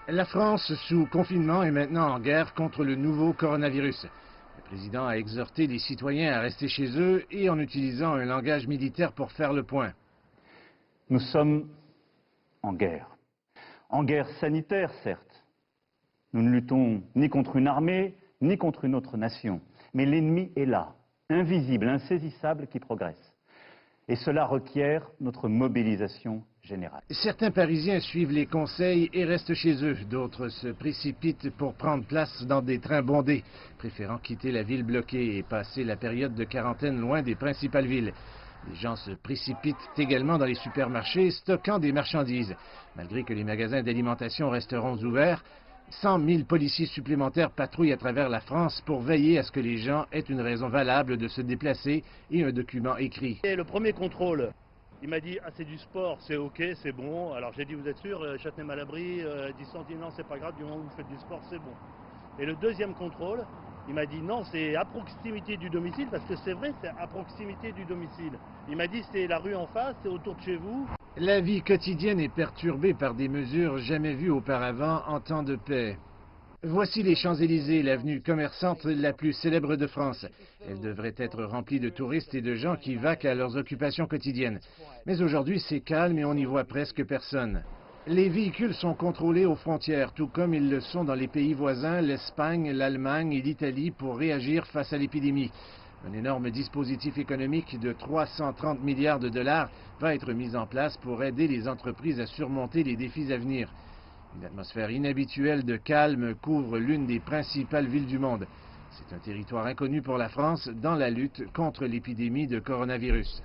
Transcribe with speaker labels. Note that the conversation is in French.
Speaker 1: La France, sous confinement, est maintenant en guerre contre le nouveau coronavirus. Le président a exhorté les citoyens à rester chez eux et en utilisant un langage militaire pour faire le point.
Speaker 2: Nous sommes en guerre. En guerre sanitaire, certes. Nous ne luttons ni contre une armée, ni contre une autre nation. Mais l'ennemi est là, invisible, insaisissable, qui progresse. Et cela requiert notre mobilisation générale.
Speaker 1: Certains Parisiens suivent les conseils et restent chez eux. D'autres se précipitent pour prendre place dans des trains bondés, préférant quitter la ville bloquée et passer la période de quarantaine loin des principales villes. Les gens se précipitent également dans les supermarchés, stockant des marchandises. Malgré que les magasins d'alimentation resteront ouverts, 100 000 policiers supplémentaires patrouillent à travers la France pour veiller à ce que les gens aient une raison valable de se déplacer et un document écrit.
Speaker 3: Et le premier contrôle, il m'a dit « Ah, c'est du sport, c'est ok, c'est bon ». Alors j'ai dit « Vous êtes sûr, Châtenay-Malabry, distance ». Il dit « Non, c'est pas grave, du moment où vous faites du sport, c'est bon ». Et le deuxième contrôle, il m'a dit « Non, c'est à proximité du domicile », parce que c'est vrai, c'est à proximité du domicile. Il m'a dit « C'est la rue en face, c'est autour de chez vous ».
Speaker 1: La vie quotidienne est perturbée par des mesures jamais vues auparavant en temps de paix. Voici les Champs-Élysées, l'avenue commerçante la plus célèbre de France. Elle devrait être remplie de touristes et de gens qui vaquent à leurs occupations quotidiennes. Mais aujourd'hui, c'est calme et on n'y voit presque personne. Les véhicules sont contrôlés aux frontières, tout comme ils le sont dans les pays voisins, l'Espagne, l'Allemagne et l'Italie, pour réagir face à l'épidémie. Un énorme dispositif économique de 330 milliards de dollars va être mis en place pour aider les entreprises à surmonter les défis à venir. Une atmosphère inhabituelle de calme couvre l'une des principales villes du monde. C'est un territoire inconnu pour la France dans la lutte contre l'épidémie de coronavirus.